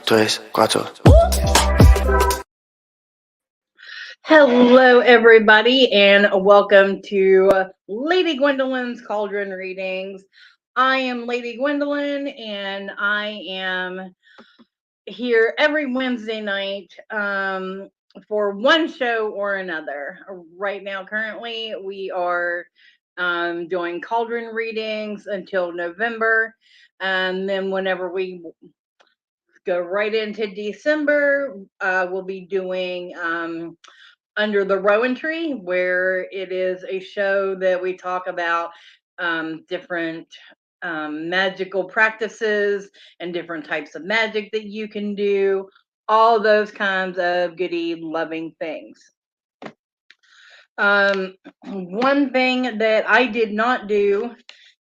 3, 4. Hello, everybody, and welcome to Lady Gwendolyn's Cauldron Readings. I am Lady Gwendolyn, and I am here every Wednesday night for one show or another. Right now, currently, we are doing Cauldron Readings until November, and then whenever we go right into December, we'll be doing Under the Rowan Tree, where it is a show that we talk about different magical practices and different types of magic that you can do, all those kinds of goody loving things. One thing that I did not do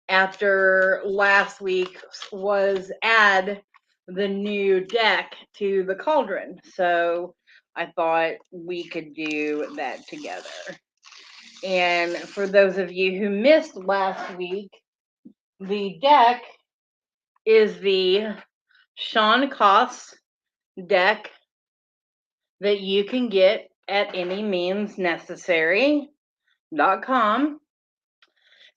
after last week was add the new deck to the cauldron. So I thought we could do that together. And for those of you who missed last week, the deck is the Sean Koss deck that you can get at anymeansnecessary.com.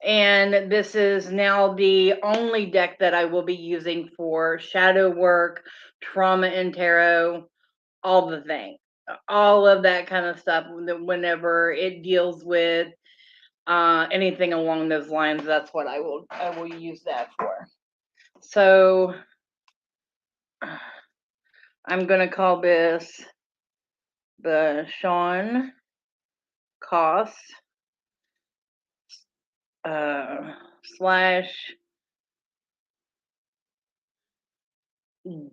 And this is now the only deck that I will be using for shadow work, trauma and tarot, all the things, all of that kind of stuff. Whenever it deals with anything along those lines, that's what I will use that for. So I'm gonna call this the Sean Koss /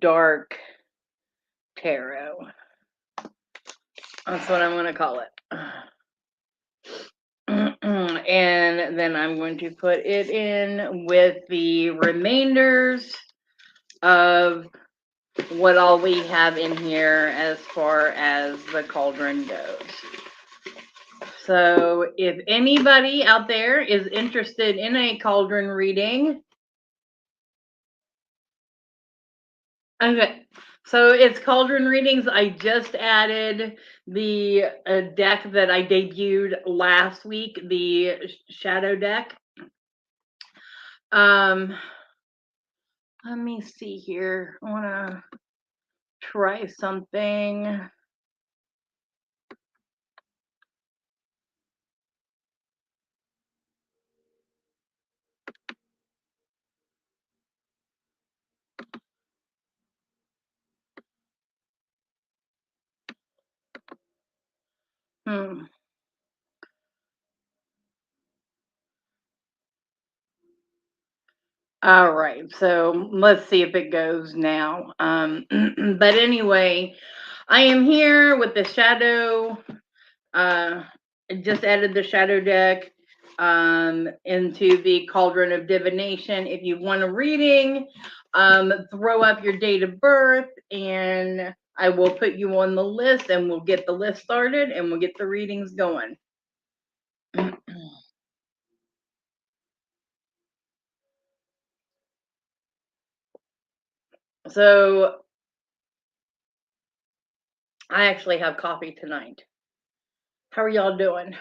Dark Tarot. That's what I'm going to call it. And then I'm going to put it in with the remainders of what all we have in here as far as the cauldron goes. So if anybody out there is interested in a cauldron reading, okay, so it's Cauldron Readings. I just added the deck that I debuted last week, the Shadow deck. Let me see here. I want to try something. All right, so let's see if it goes now. But anyway, I am here with the Shadow. Just added the Shadow deck into the Cauldron of Divination. If you want a reading, throw up your date of birth, and I will put you on the list, and we'll get the list started, and we'll get the readings going. So I actually have coffee tonight. How are y'all doing?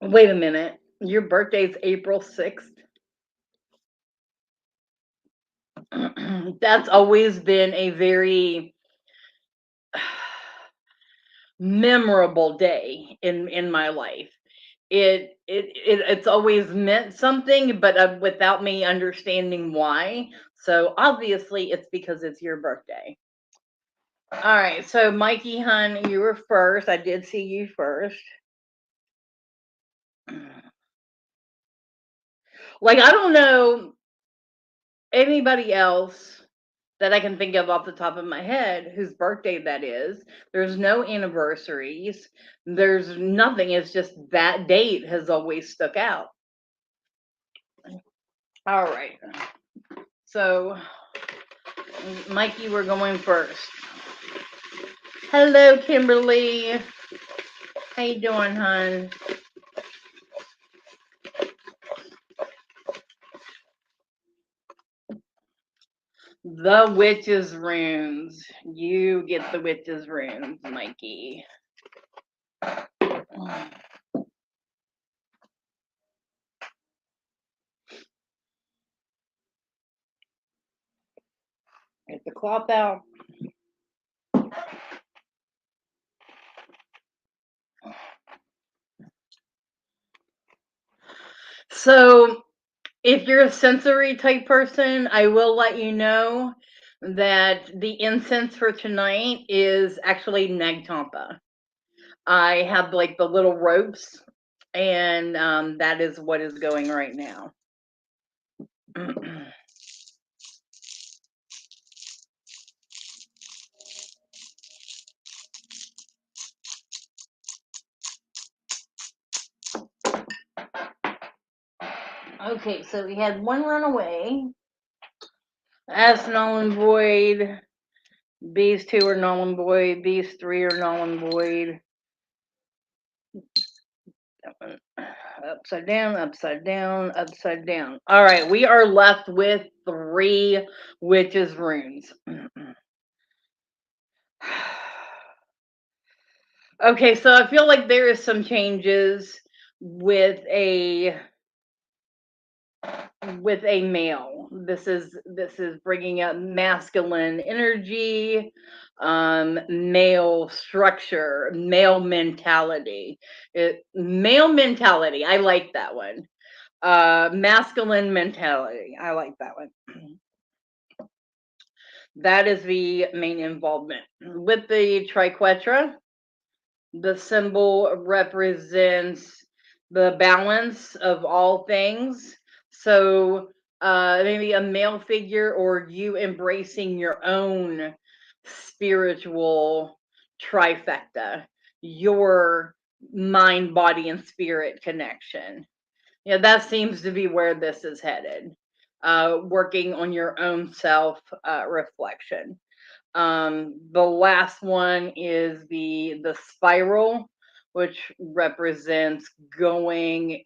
Wait a minute. Your birthday's April 6th? That's always been a very memorable day in my life. It's always meant something, but without me understanding why. So obviously it's because it's your birthday. All right, so Mikey Hun, you were first. I did see you first. Like, I don't know anybody else that I can think of off the top of my head whose birthday that is. There's no anniversaries. There's nothing. It's just that date has always stuck out. All right. So, Mikey, we're going first. Hello, Kimberly. How you doing, hon? The witch's runes. You get the witch's runes, Mikey. Get the cloth out. So, if you're a sensory type person, I will let you know that the incense for tonight is actually Nagtampa. I have like the little ropes, and that is what is going right now. Okay, so we had one runaway. That's null and void. These two are null and void. These three are null and void. Upside down, upside down, upside down. All right, we are left with 3 witches runes. Okay, so I feel like there is some changes with a male. This is bringing up masculine energy, male structure, male mentality. Male mentality. I like that one. Masculine mentality. I like that one. That is the main involvement. With the triquetra, the symbol represents the balance of all things. So maybe a male figure or you embracing your own spiritual trifecta, your mind, body, and spirit connection. Yeah, that seems to be where this is headed. Working on your own self reflection. The last one is the spiral, which represents going.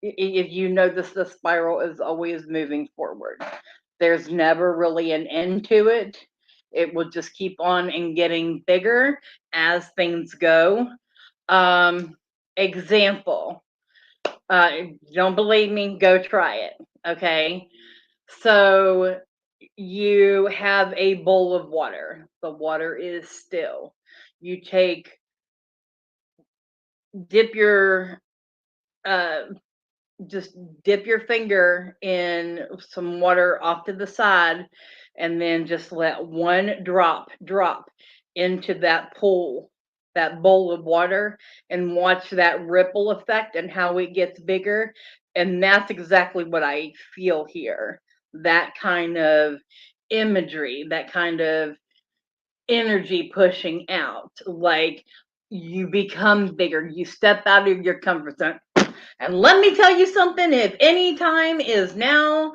If you notice, the spiral is always moving forward. There's never really an end to it. It will just keep on and getting bigger as things go. Example. Don't believe me? Go try it. Okay. So you have a bowl of water. The water is still. You dip your, uh, just dip your finger in some water off to the side, and then just let one drop into that pool, that bowl of water, and watch that ripple effect and how it gets bigger. And that's exactly what I feel here. That kind of imagery, that kind of energy pushing out, like you become bigger, you step out of your comfort zone. And let me tell you something, if any time is now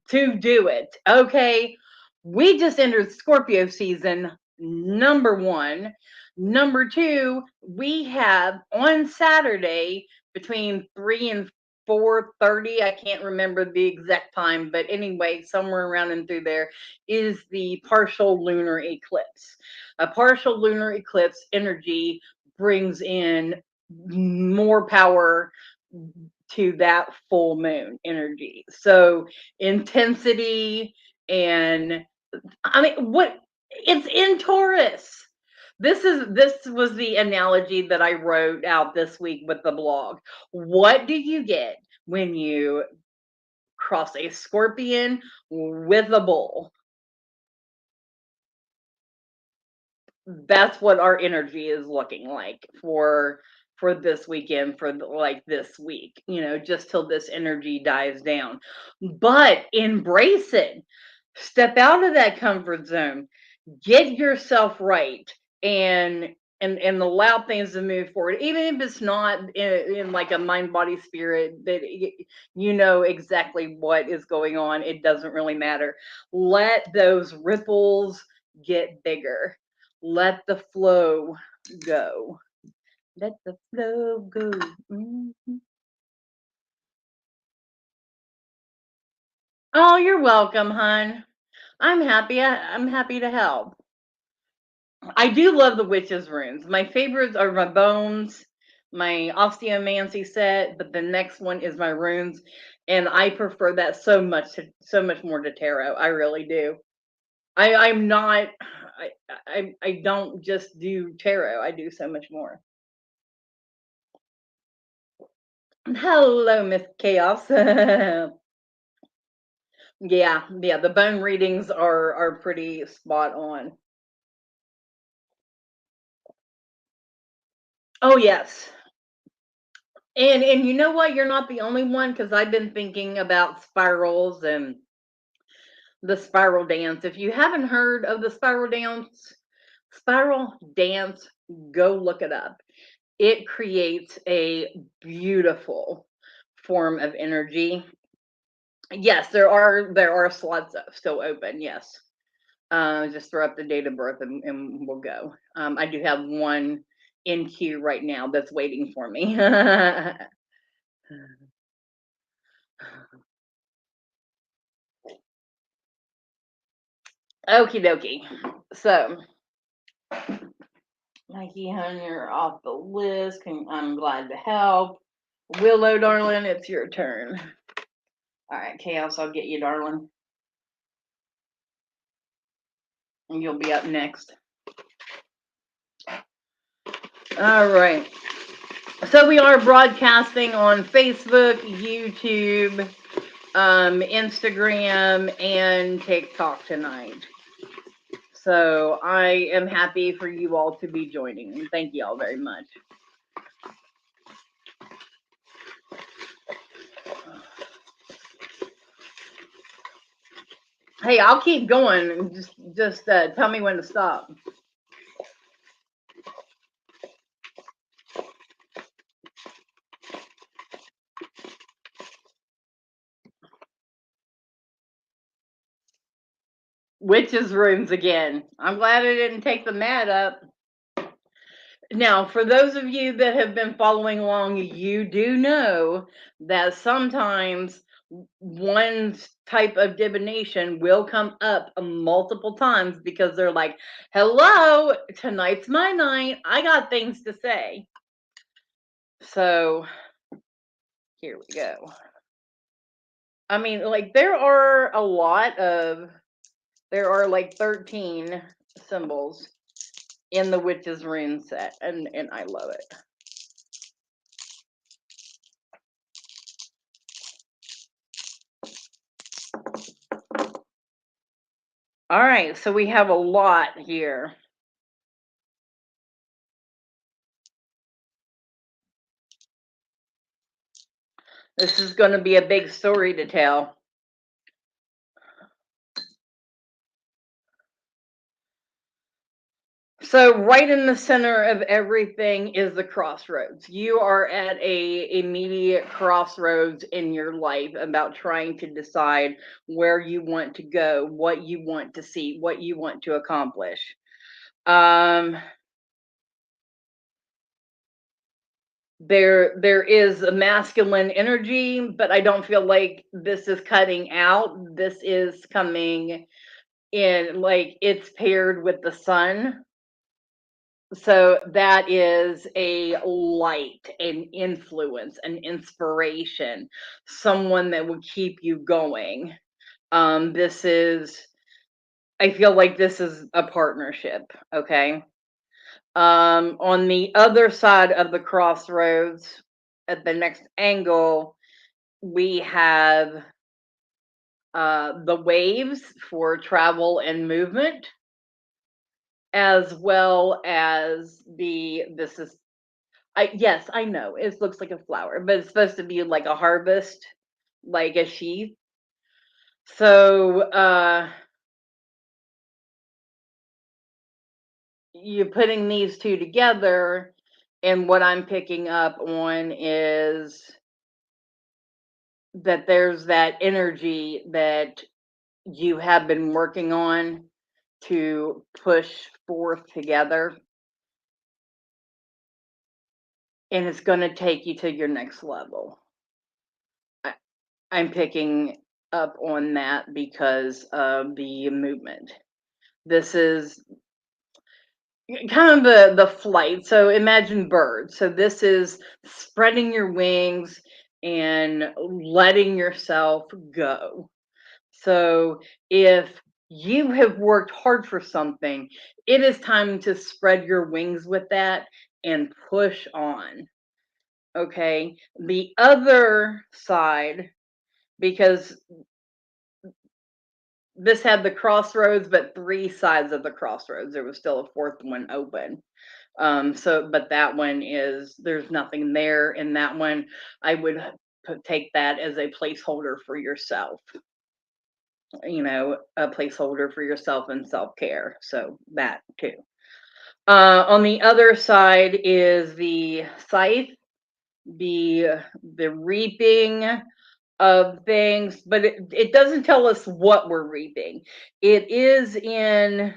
to do it. Okay, we just entered Scorpio season, number 1. Number 2, we have on Saturday between 3 and 4:30. I can't remember the exact time, but anyway, somewhere around and through there is the partial lunar eclipse. A partial lunar eclipse energy brings in more power to that full moon energy. So intensity, and I mean, what, it's in Taurus. This was the analogy that I wrote out this week with the blog. What do you get when you cross a scorpion with a bull? That's what our energy is looking like for this weekend, for like this week, just till this energy dies down. But embrace it. Step out of that comfort zone. Get yourself right, and allow things to move forward, even if it's not in like a mind, body, spirit, that you know exactly what is going on. It doesn't really matter. Let those ripples get bigger. Let the flow go. Let the flow go. Mhm. Oh, you're welcome, hon. I'm happy to help. I do love the witches' runes. My favorites are my bones, my osteomancy set, but the next one is my runes, and I prefer that so much more to tarot. I really do. I'm not. I don't just do tarot. I do so much more. Hello, Miss Chaos. Yeah. The bone readings are pretty spot on. Oh yes. And you know what? You're not the only one because I've been thinking about spirals and the spiral dance. If you haven't heard of the spiral dance, go look it up. It creates a beautiful form of energy. Yes, there are slots still open. Yes. Just throw up the date of birth and we'll go. I do have one in queue right now that's waiting for me. Okie dokie. So, Mikey, hon, you're off the list. I'm glad to help. Willow, darling, it's your turn. All right, Chaos, I'll get you, darling. And you'll be up next. All right. So we are broadcasting on Facebook, YouTube, Instagram, and TikTok tonight. So I am happy for you all to be joining. Thank you all very much. Hey, I'll keep going. Just tell me when to stop. Witches' rooms again. I'm glad I didn't take the mat up. Now, for those of you that have been following along, you do know that sometimes one type of divination will come up multiple times because they're like, hello, tonight's my night. I got things to say. So here we go. I mean, like, there are like 13 symbols in the witch's rune set, and I love it. All right, so we have a lot here. This is going to be a big story to tell. So right in the center of everything is the crossroads. You are at a immediate crossroads in your life about trying to decide where you want to go, what you want to see, what you want to accomplish. There is a masculine energy, but I don't feel like this is cutting out. This is coming in, like, it's paired with the sun. So that is a light, an influence, an inspiration, someone that will keep you going. This is, I feel like this is a partnership, okay? On the other side of the crossroads, at the next angle, we have the waves for travel and movement, as well as this is, yes, I know it looks like a flower, but it's supposed to be like a harvest, like a sheath. So you're putting these two together, and what I'm picking up on is that there's that energy that you have been working on to push forth together. and it's going to take you to your next level. I, I'm picking up on that because of the movement. This is kind of the flight. So imagine birds. So this is spreading your wings and letting yourself go. So if you have worked hard for something, it is time to spread your wings with that and push on. Okay. The other side, because this had the crossroads, but three sides of the crossroads, there was still a fourth one open. But that one is, there's nothing there. And that one, I would take that as a placeholder for yourself, a placeholder for yourself and self-care. So that too. On the other side is the scythe, the reaping of things, but it doesn't tell us what we're reaping. It is in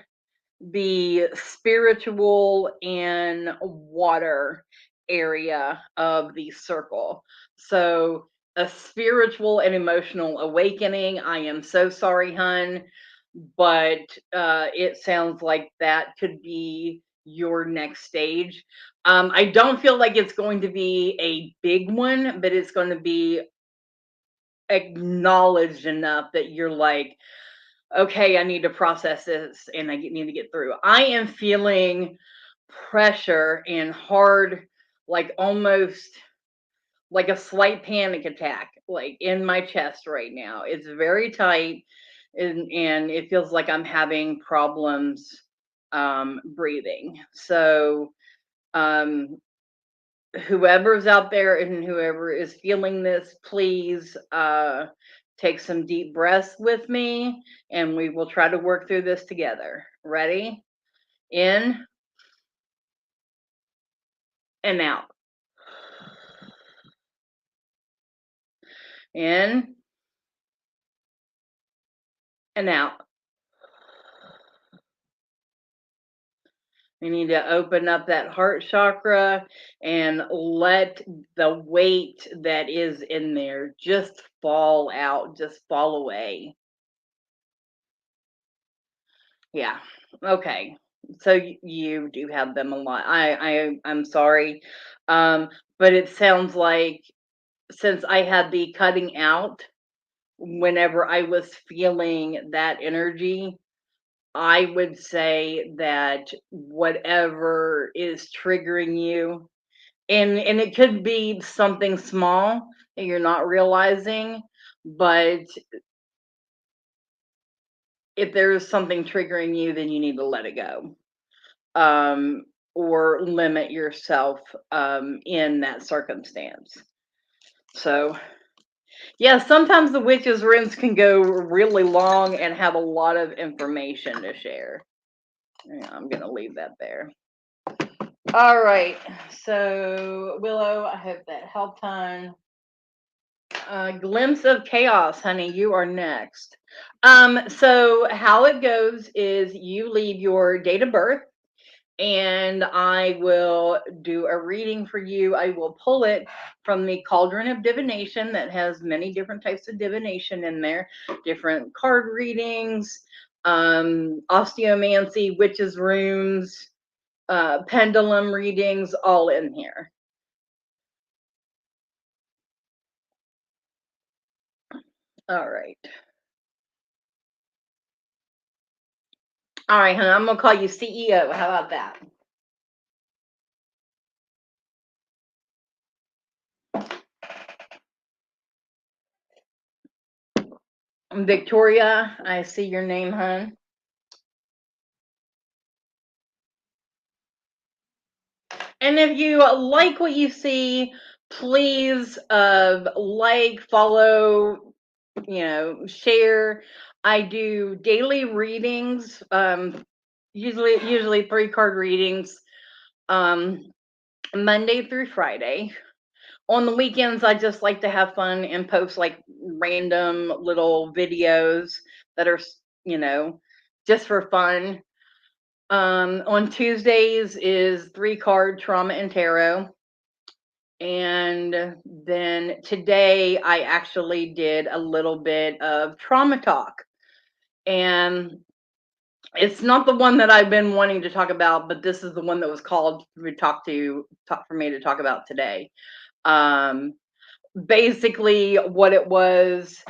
the spiritual and water area of the circle. So a spiritual and emotional awakening. I am so sorry, hun, but it sounds like that could be your next stage. I don't feel like it's going to be a big one, but it's going to be acknowledged enough that you're like, okay, I need to process this and need to get through. I am feeling pressure and hard, like almost like a slight panic attack, like in my chest right now. It's very tight, and it feels like I'm having problems breathing. So, um, whoever's out there and whoever is feeling this, please take some deep breaths with me and we will try to work through this together. Ready? In and out. In and out. We need to open up that heart chakra and let the weight that is in there just fall out, just fall away. Yeah. Okay. So you do have them a lot. I'm sorry. Um, but it sounds like since I had the cutting out whenever I was feeling that energy, I would say that whatever is triggering you, and it could be something small that you're not realizing, but if there's something triggering you, then you need to let it go. um, or limit yourself in that circumstance. So, yeah, sometimes the witches' rooms can go really long and have a lot of information to share. Yeah, I'm going to leave that there. All right. So, Willow, I hope that helped, hon. Glimpse of chaos, honey. You are next. So how it goes is you leave your date of birth and I will do a reading for you. I will pull it from the Cauldron of Divination that has many different types of divination in there, different card readings, osteomancy, witches' runes, pendulum readings, all in here. All right. All right, honey, I'm going to call you CEO. How about that? Victoria, I see your name, hon. And if you like what you see, please like, follow, share. I do daily readings, usually 3 card readings, um, Monday through Friday. On the weekends, I just like to have fun and post like random little videos that are, you know, just for fun. On Tuesdays is 3 card trauma and tarot. And then today I actually did a little bit of trauma talk. And it's not the one that I've been wanting to talk about, but this is the one that was called for me to talk about today. Um, Basically, what it was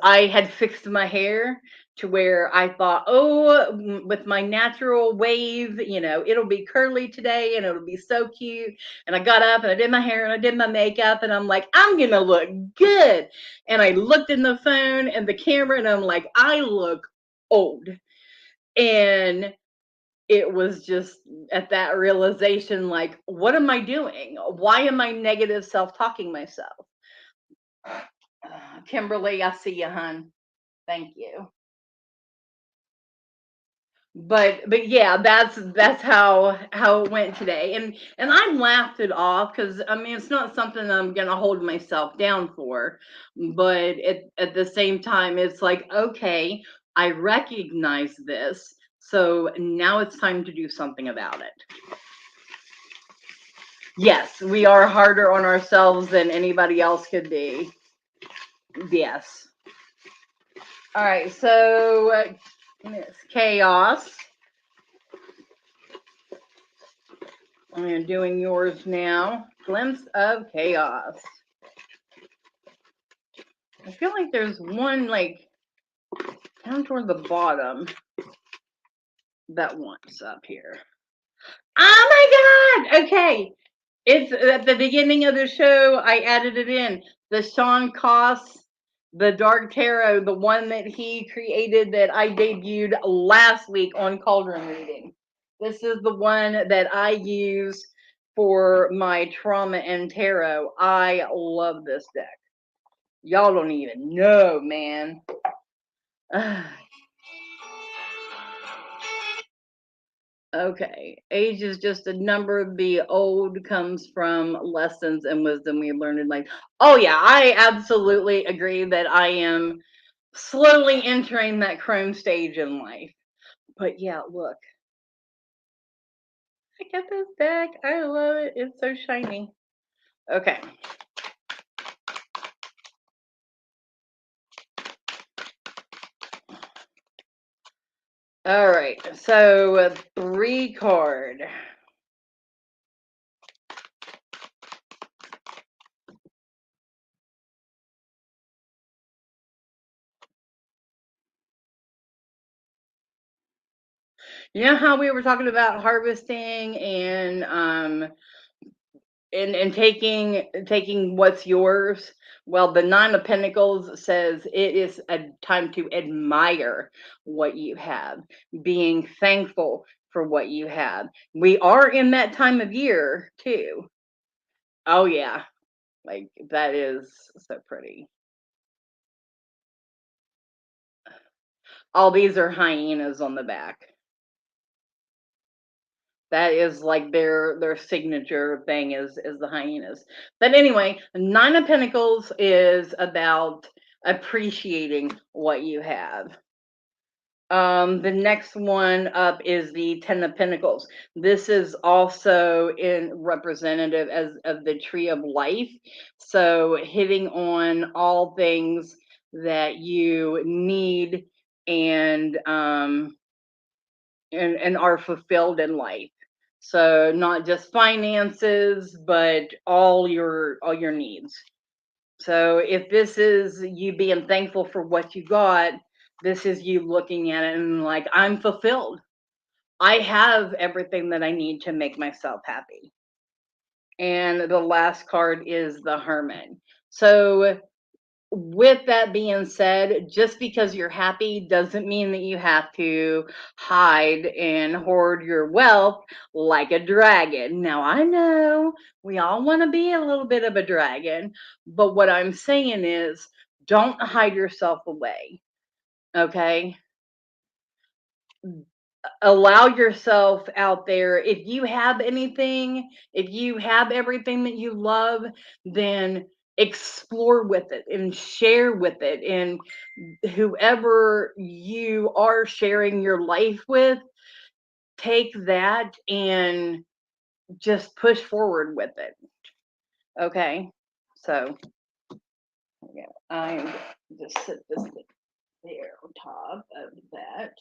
I had fixed my hair to where I thought, oh, with my natural wave, it'll be curly today and it'll be so cute. And I got up and I did my hair and I did my makeup and I'm like, I'm gonna look good. And I looked in the phone and the camera and I'm like, I look old. And it was just at that realization, like, what am I doing? Why am I negative self-talking myself? Kimberly, I see you, hun. Thank you. But yeah, that's how it went today. And I laughed it off because I mean it's not something I'm gonna hold myself down for, but at the same time it's like, okay, I recognize this, so now it's time to do something about it. Yes, we are harder on ourselves than anybody else could be. Yes. All right, so it's chaos. I'm doing yours now. Glimpse of chaos. I feel like there's one like down toward the bottom that wants up here. Oh my god! Okay. It's at the beginning of the show, I added it in. The Sean Koss, the Dark Tarot, the one that he created that I debuted last week on Cauldron Reading. This is the one that I use for my trauma and tarot. I love this deck. Y'all don't even know, man. Okay. Age is just a number. The old comes from lessons and wisdom we learned in life. Oh, yeah. I absolutely agree that I am slowly entering that chrome stage in life. But yeah, look. I got this deck. I love it. It's so shiny. Okay. All right. So, 3 card. You know how we were talking about harvesting and taking what's yours? Well, the 9 of Pentacles says it is a time to admire what you have, being thankful for what you have. We are in that time of year too. Oh yeah, like that is so pretty. All these are hyenas on the back. That is like their signature thing is the hyenas. But anyway, 9 of Pentacles is about appreciating what you have. The next one up is the 10 of Pentacles. This is also in representative as of the tree of life. So hitting on all things that you need and and are fulfilled in life. So not just finances, but all your needs. So if this is you being thankful for what you got, this is you looking at it and like, I'm fulfilled. I have everything that I need to make myself happy. And the last card is the Hermit. So with that being said, just because you're happy doesn't mean that you have to hide and hoard your wealth like a dragon. Now, I know we all want to be a little bit of a dragon, but what I'm saying is don't hide yourself away, okay? Allow yourself out there. If you have anything, if you have everything that you love, then explore with it and share with it. And whoever you are sharing your life with, take that and just push forward with it. Okay, so yeah, I'm just set this there on top of that.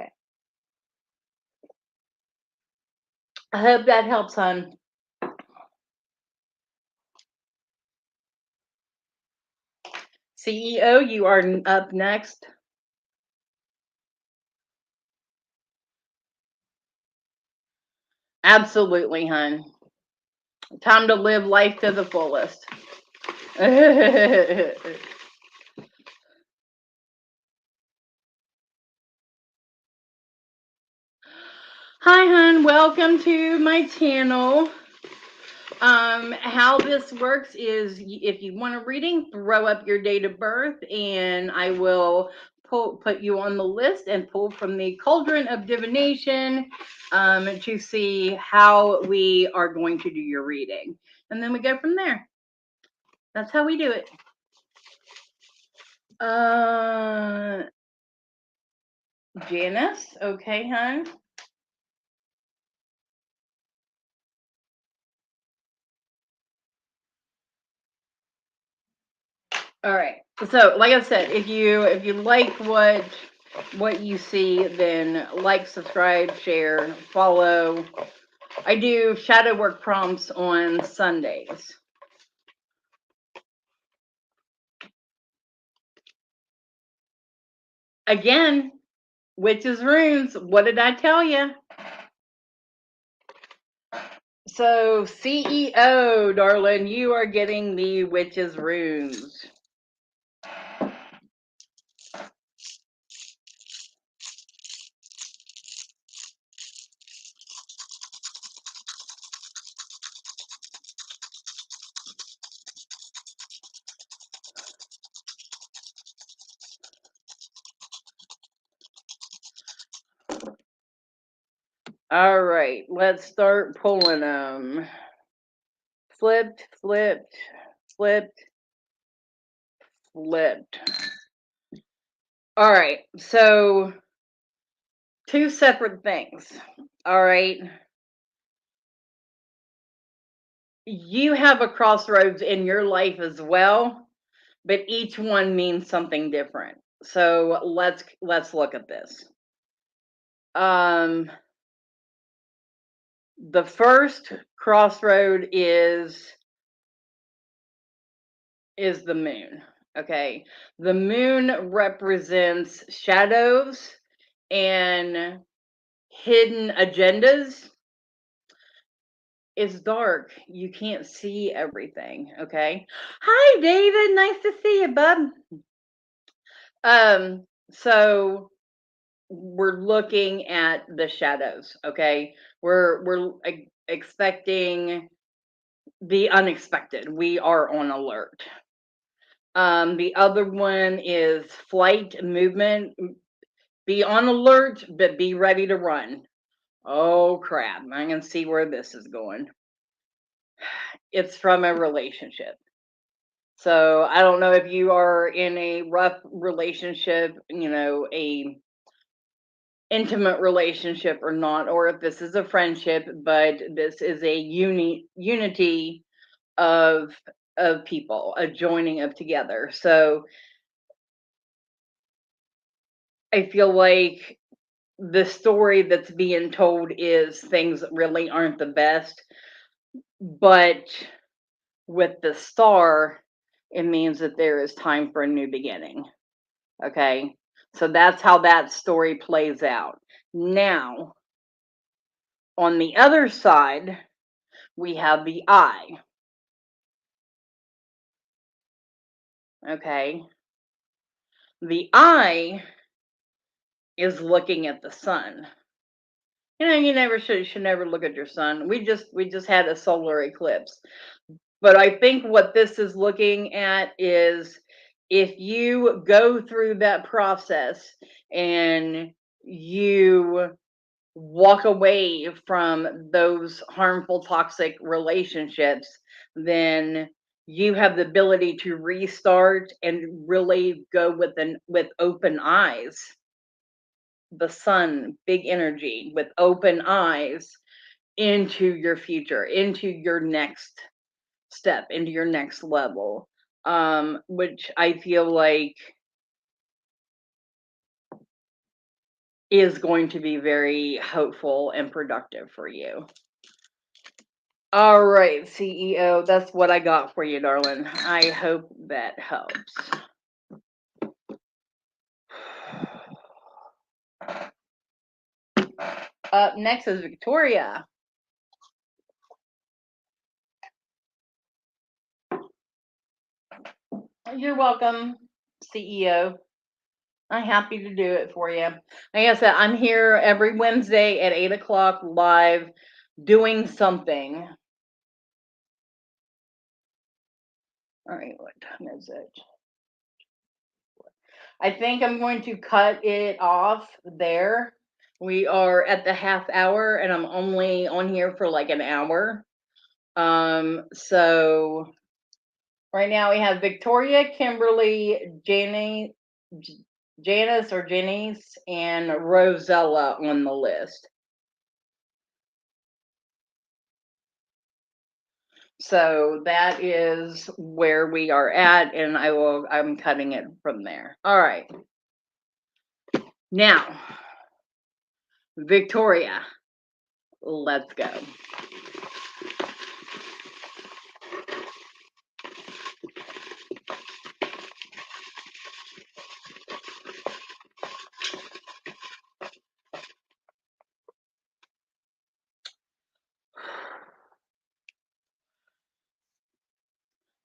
Okay, I hope that helps, hon. CEO, you are up next. Absolutely, hon. Time to live life to the fullest. Hi, hon. Welcome to my channel. How this works is if you want a reading, throw up your date of birth, and I will put you on the list and pull from the Cauldron of Divination to see how we are going to do your reading. And then we go from there. That's how we do it. Janice, okay, hon. All right. So, like I said, if you like what you see, then like, subscribe, share, follow. I do shadow work prompts on Sundays. Again, witches runes. What did I tell you? So, CEO, darling, you are getting the witches runes. All right, let's start pulling them. Flipped, flipped, flipped, flipped. All right, so two separate things. All right. You have a crossroads in your life as well, but each one means something different. So let's look at this. The first crossroad is the moon. Okay. The moon represents shadows and hidden agendas. It's dark. You can't see everything. Okay. Hi, David. Nice to see you, bub. So we're looking at the shadows. Okay. We're expecting the unexpected. We are on alert. The other one is flight, movement. Be on alert, but be ready to run. Oh crap! I can see where this is going. It's from a relationship. So I don't know if you are in a rough relationship, a intimate relationship or not, or if this is a friendship, but this is a unity of people, a joining of together. So I feel like the story that's being told is things really aren't the best, but with the star, it means that there is time for a new beginning. Okay. So that's how that story plays out. Now, on the other side, we have the eye. Okay. The eye is looking at the sun. You never should never look at your sun. We just had a solar eclipse. But I think what this is looking at is if you go through that process and you walk away from those harmful, toxic relationships, then you have the ability to restart and really go with open eyes. The sun, big energy, with open eyes into your future, into your next step, into your next level, which I feel like is going to be very hopeful and productive for you. All right, CEO, that's what I got for you, darling. I hope that helps. Up next is Victoria. You're welcome, CEO. I'm happy to do it for you. Like I said, I'm here every Wednesday at 8 o'clock live doing something. All right, what time is it? I think I'm going to cut it off there. We are at the half hour and I'm only on here for like an hour. So right now we have Victoria, Kimberly, Janice or Janice, and Rosella on the list. So that is where we are at, and I'm cutting it from there. All right. Now, Victoria, let's go.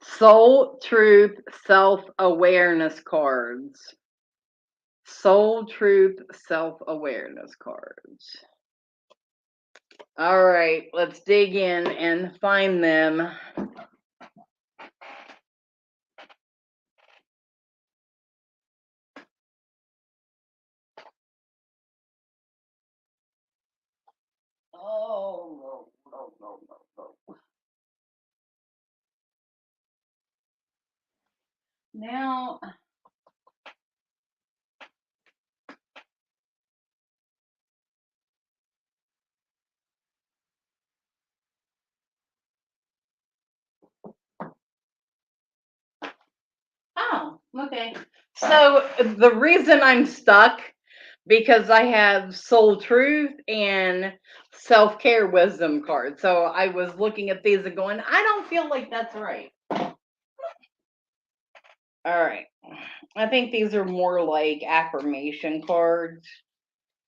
Soul Truth Self-Awareness cards. Soul Truth Self-Awareness cards. All right, let's dig in and find them. Oh, no. Now, oh, okay. So the reason I'm stuck because I have Soul Truth and Self-Care Wisdom cards. So I was looking at these and going, I don't feel like that's right. All right. I think these are more like affirmation cards.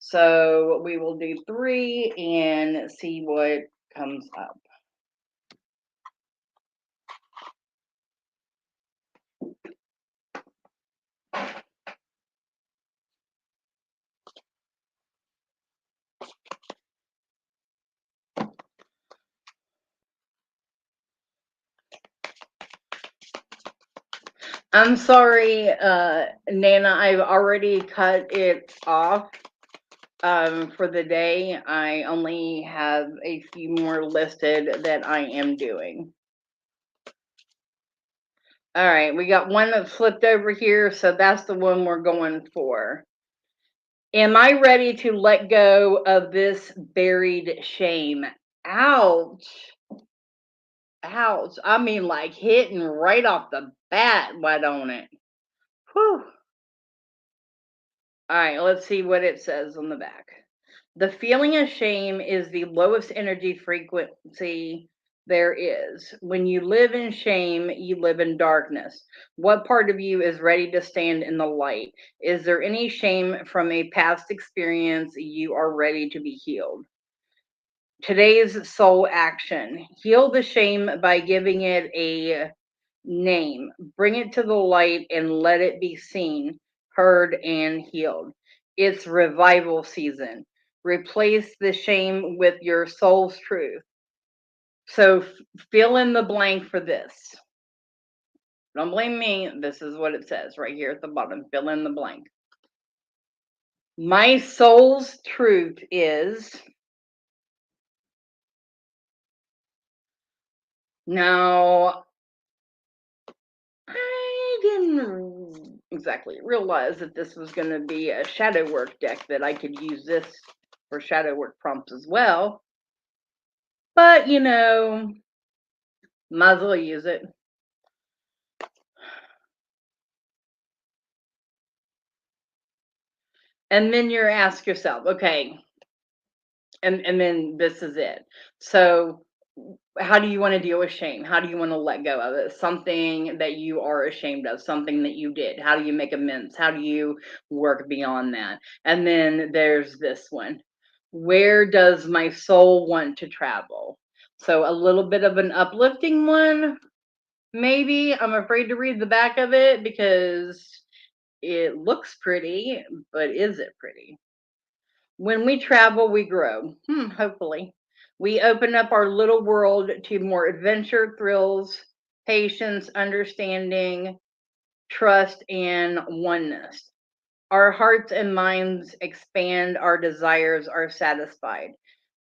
So we will do 3 and see what comes up. I'm sorry, Nana, I've already cut it off for the day. I only have a few more listed that I am doing. All right, we got one that flipped over here, so that's the one we're going for. Am I ready to let go of this buried shame? Ouch. Ouch. I mean, like hitting right off the bat, why don't it? Whew. All right, let's see what it says on the back. The feeling of shame is the lowest energy frequency there is. When you live in shame, you live in darkness. What part of you is ready to stand in the light? Is there any shame from a past experience you are ready to be healed? Today's soul action. Heal the shame by giving it a name. Bring it to the light and let it be seen, heard, and healed. It's revival season. Replace the shame with your soul's truth. So fill in the blank for this. Don't blame me. This is what it says right here at the bottom. Fill in the blank. My soul's truth is. Now, I didn't exactly realize that this was going to be a shadow work deck, that I could use this for shadow work prompts as well. But, you know, Might as well use it. And then you ask yourself, okay, and then this is it. So how do you want to deal with shame? How do you want to let go of it? Something that you are ashamed of, something that you did. How do you make amends? How do you work beyond that? And then there's this one. Where does my soul want to travel? So a little bit of an uplifting one, maybe. I'm afraid to read the back of it because it looks pretty, but is it pretty? When we travel, we grow. Hopefully. We open up our little world to more adventure, thrills, patience, understanding, trust, and oneness. Our hearts and minds expand, our desires are satisfied.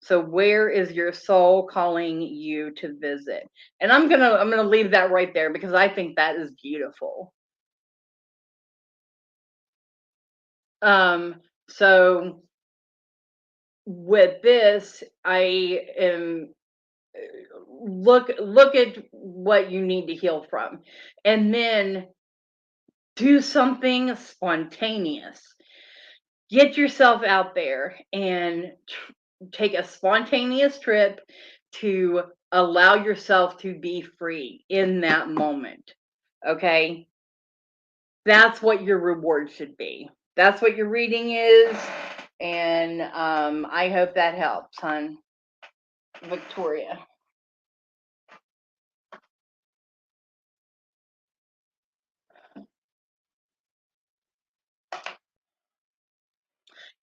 So where is your soul calling you to visit? And I'm gonna leave that right there because I think that is beautiful. So with this, I am look at what you need to heal from, and then do something spontaneous. Get yourself out there and take a spontaneous trip to allow yourself to be free in that moment. Okay, that's what your reward should be. That's what your reading is, and I hope that helps, hon. Victoria.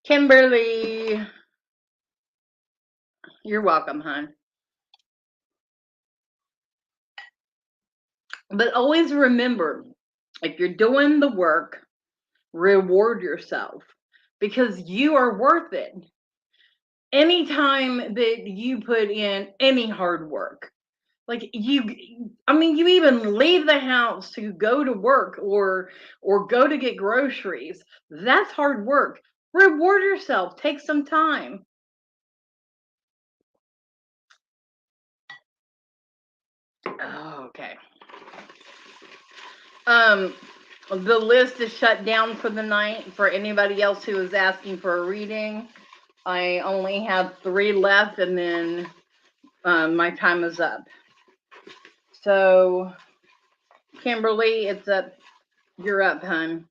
Kimberly, you're welcome, hon. But always remember, if you're doing the work, reward yourself because you are worth it. Anytime that you put in any hard work, like you even leave the house to go to work or go to get groceries, that's hard work. Reward yourself. Take some time. Oh, okay. Um, the list is shut down for the night. For anybody else who is asking for a reading, I only have 3 left, and then my time is up. So, Kimberly, it's up. You're up, hon.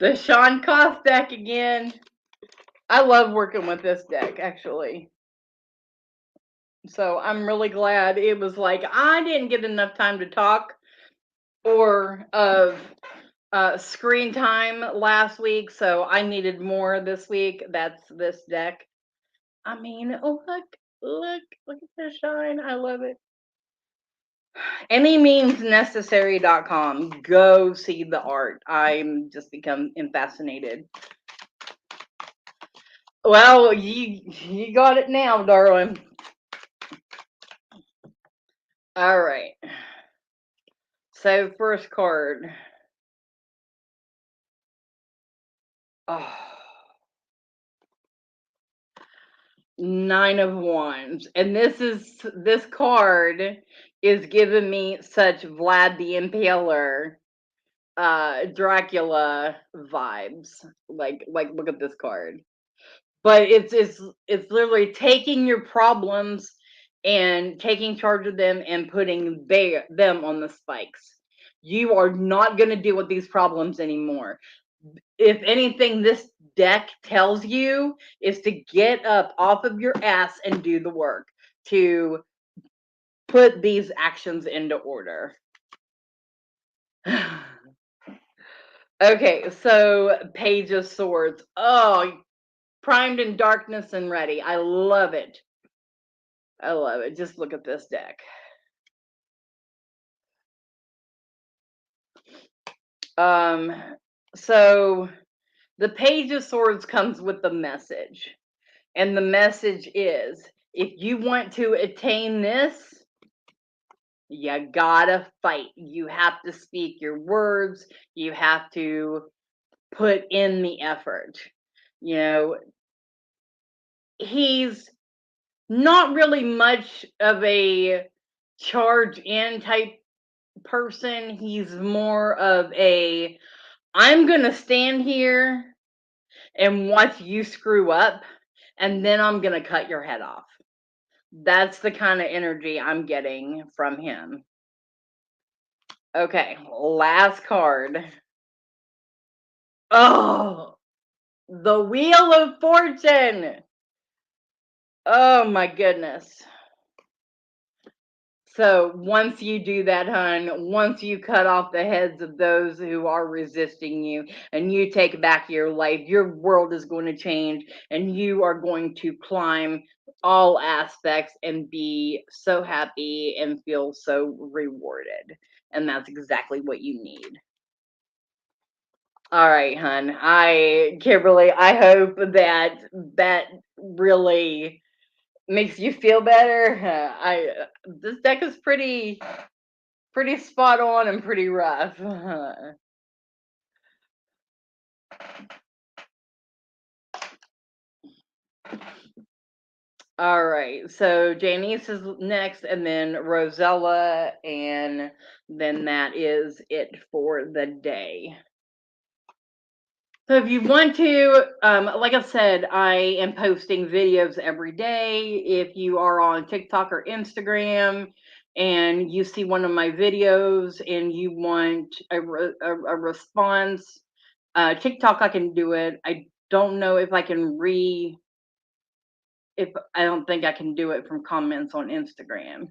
The Sean Koss deck again. I love working with this deck, actually. So I'm really glad. It was like I didn't get enough time to talk or of screen time last week, so I needed more this week. That's this deck. I mean, oh look at the shine. I love it. Anymeansnecessary.com. Go see the art. I'm just become fascinated. Well, you got it now, darling. All right. So first card. Oh, 9 of Wands, and this card is giving me such Vlad the Impaler, Dracula vibes. Like look at this card. But it's literally taking your problems and taking charge of them and putting them on the spikes. You are not going to deal with these problems anymore. If anything, this deck tells you is to get up off of your ass and do the work to put these actions into order. Okay, so Page of Swords. Oh, primed in darkness and ready. I love it. I love it. Just look at this deck. So the Page of Swords comes with the message. And the message is, if you want to attain this, You gotta fight. You have to speak your words. You have to put in the effort. You know, he's not really much of a charge in type person. He's more of a I'm going to stand here and watch you screw up, and then I'm going to cut your head off. That's the kind of energy I'm getting from him. Okay, last card. Oh, the Wheel of Fortune. Oh my goodness. So once you do that, hun, once you cut off the heads of those who are resisting you and you take back your life, your world is going to change and you are going to climb all aspects and be so happy and feel so rewarded. And that's exactly what you need. All right, hun. Kimberly, I hope that that really makes you feel better. This deck is pretty spot on and pretty rough. All right, so Janice is next, and then Rosella, and then that is it for the day. So if you want to, like I said, I am posting videos every day. If you are on TikTok or Instagram and you see one of my videos and you want a response, TikTok I can do it. I don't know if I can if I don't think I can do it from comments on Instagram.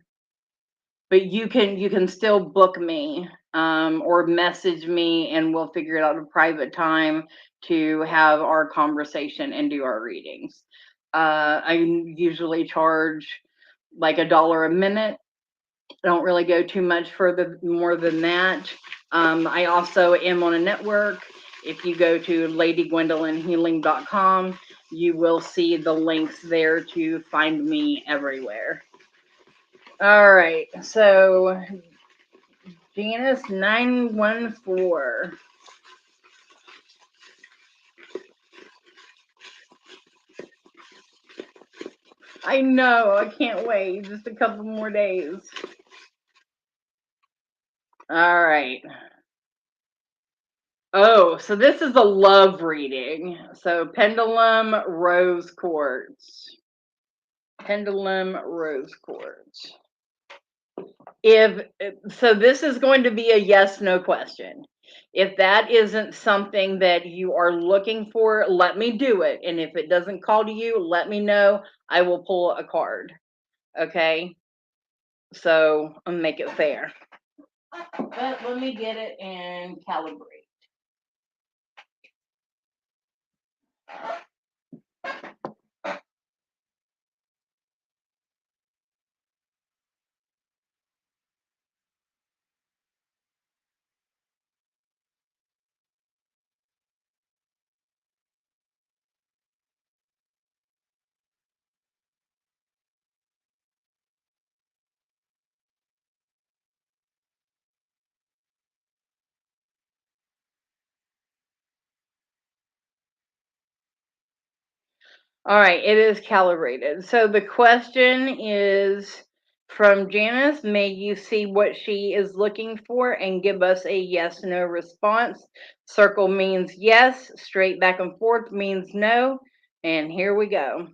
But you can still book me or message me and we'll figure it out a private time to have our conversation and do our readings. I usually charge like $1 a minute. I don't really go too much further more than that. I also am on a network. If you go to ladygwendolynhealing.com, you will see the links there to find me everywhere. All right, so Janice 914. I know, I can't wait. Just a couple more days. All right. Oh, so this is a love reading. So pendulum rose quartz. Pendulum rose quartz. If so, this is going to be a yes no question. If that isn't something that you are looking for, let me do it. And if it doesn't call to you, let me know. I will pull a card. Okay. So I'll make it fair. But let me get it and calibrate. All right, it is calibrated. So the question is from Janice. May you see what she is looking for and give us a yes no response. Circle means yes, straight back and forth means no. And here we go.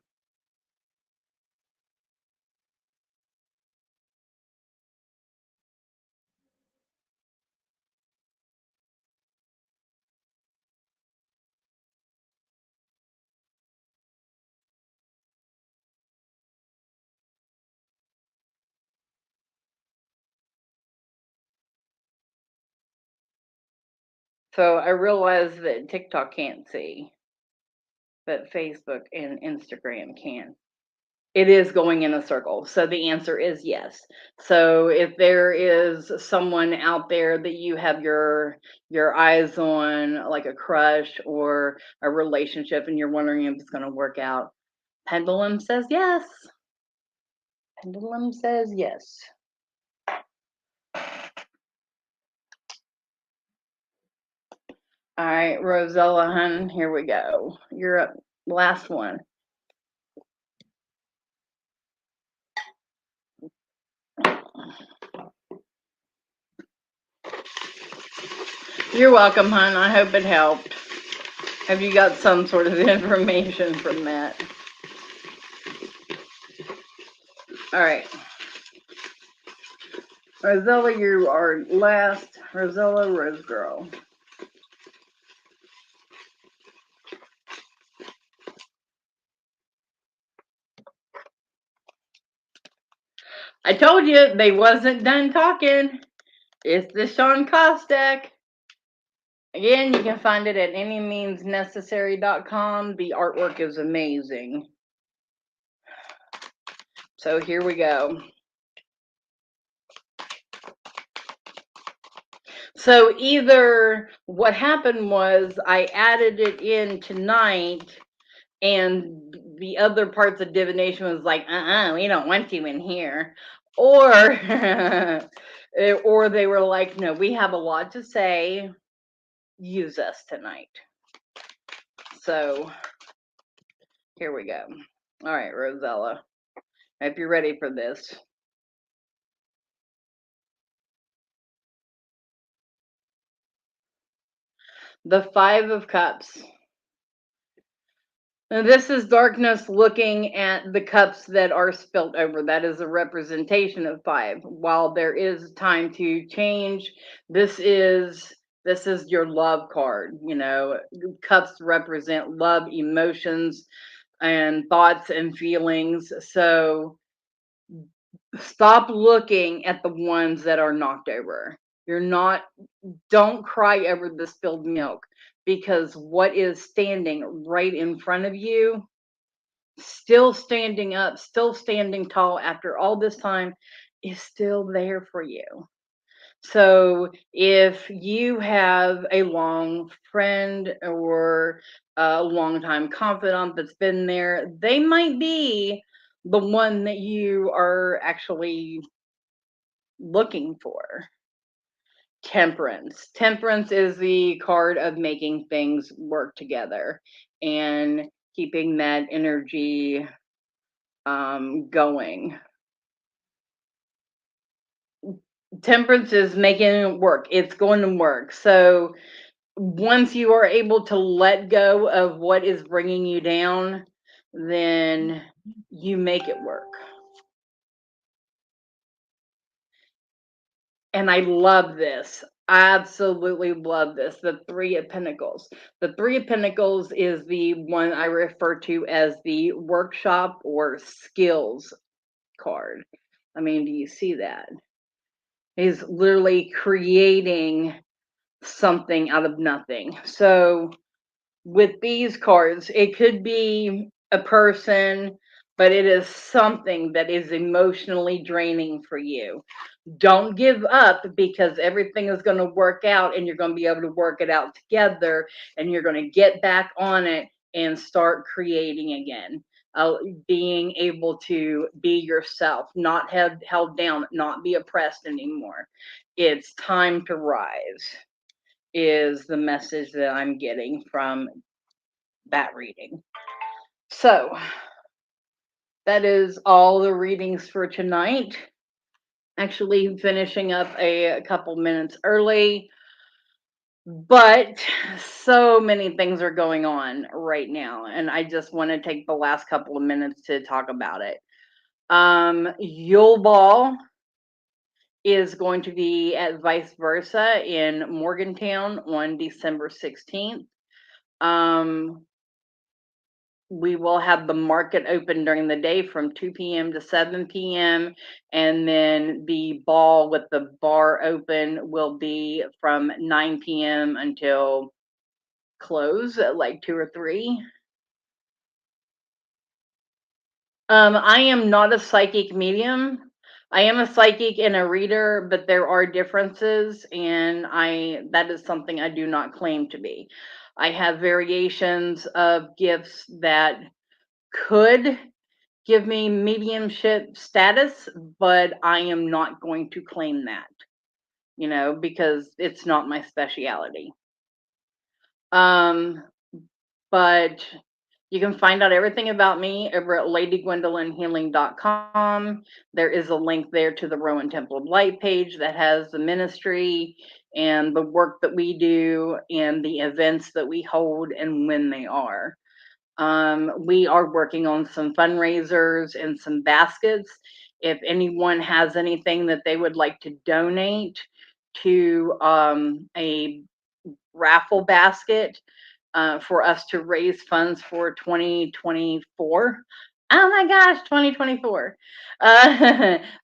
So I realize that TikTok can't see, but Facebook and Instagram can. It is going in a circle. So the answer is yes. So if there is someone out there that you have your eyes on, like a crush or a relationship, and you're wondering if it's going to work out, pendulum says yes. Pendulum says yes. All right, Rosella, hun, here we go. You're up. Last one. You're welcome, hun. I hope it helped. Have you got some sort of information from that? All right. Rosella, you are last. Rosella, Rose Girl. I told you they wasn't done talking. It's the Sean Kostek. Again, you can find it at anymeansnecessary.com. The artwork is amazing. So here we go. So either what happened was I added it in tonight, and the other parts of divination was like, we don't want you in here. Or or they were like, no, we have a lot to say. Use us tonight. So here we go. All right, Rosella. I hope you're ready for this. The Five of Cups. Now, this is darkness looking at the cups that are spilt over. That is a representation of five. While there is time to change, this is your love card. You know, cups represent love, emotions, and thoughts and feelings. So stop looking at the ones that are knocked over. Don't cry over the spilled milk, because what is standing right in front of you, still standing up, still standing tall after all this time, is still there for you. So if you have a long friend or a longtime confidant that's been there, they might be the one that you are actually looking for. Temperance. Temperance is the card of making things work together and keeping that energy going. Temperance is making it work. It's going to work. So once you are able to let go of what is bringing you down, then you make it work. And I love this. I absolutely love this. The Three of Pentacles. The Three of Pentacles is the one I refer to as the workshop or skills card. I mean, do you see that? He's literally creating something out of nothing. So with these cards, it could be a person, but it is something that is emotionally draining for you. Don't give up, because everything is going to work out and you're going to be able to work it out together, and you're going to get back on it and start creating again. Being able to be yourself, not held down, not be oppressed anymore. It's time to rise, is the message that I'm getting from that reading. So that is all the readings for tonight. Actually finishing up a couple minutes early, but so many things are going on right now, and I just want to take the last couple of minutes to talk about it. Yule Ball is going to be at Vice Versa in Morgantown on December 16th. We will have the market open during the day from 2 p.m. to 7 p.m. And then the ball with the bar open will be from 9 p.m. until close at like 2 or 3. I am not a psychic medium. I am a psychic and a reader, but there are differences, and that is something I do not claim to be. I have variations of gifts that could give me mediumship status, but I am not going to claim that, because it's not my speciality. Um, but you can find out everything about me over at ladygwendolynhealing.com. There is a link there to the Rowan Temple of Light page that has the ministry and the work that we do and the events that we hold and when they are. We are working on some fundraisers and some baskets. If anyone has anything that they would like to donate to a raffle basket for us to raise funds for 2024. Oh my gosh, 2024.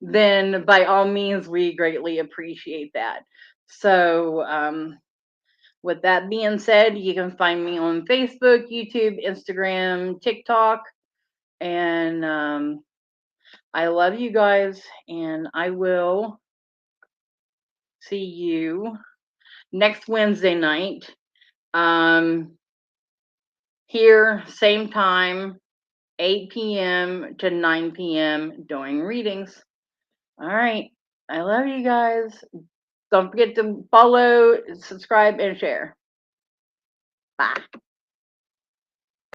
Then by all means, we greatly appreciate that. So, with that being said, you can find me on Facebook, YouTube, Instagram, TikTok, and I love you guys, and I will see you next Wednesday night. Here, same time, 8 p.m. to 9 p.m. doing readings. All right. I love you guys. Don't forget to follow, subscribe, and share. Bye.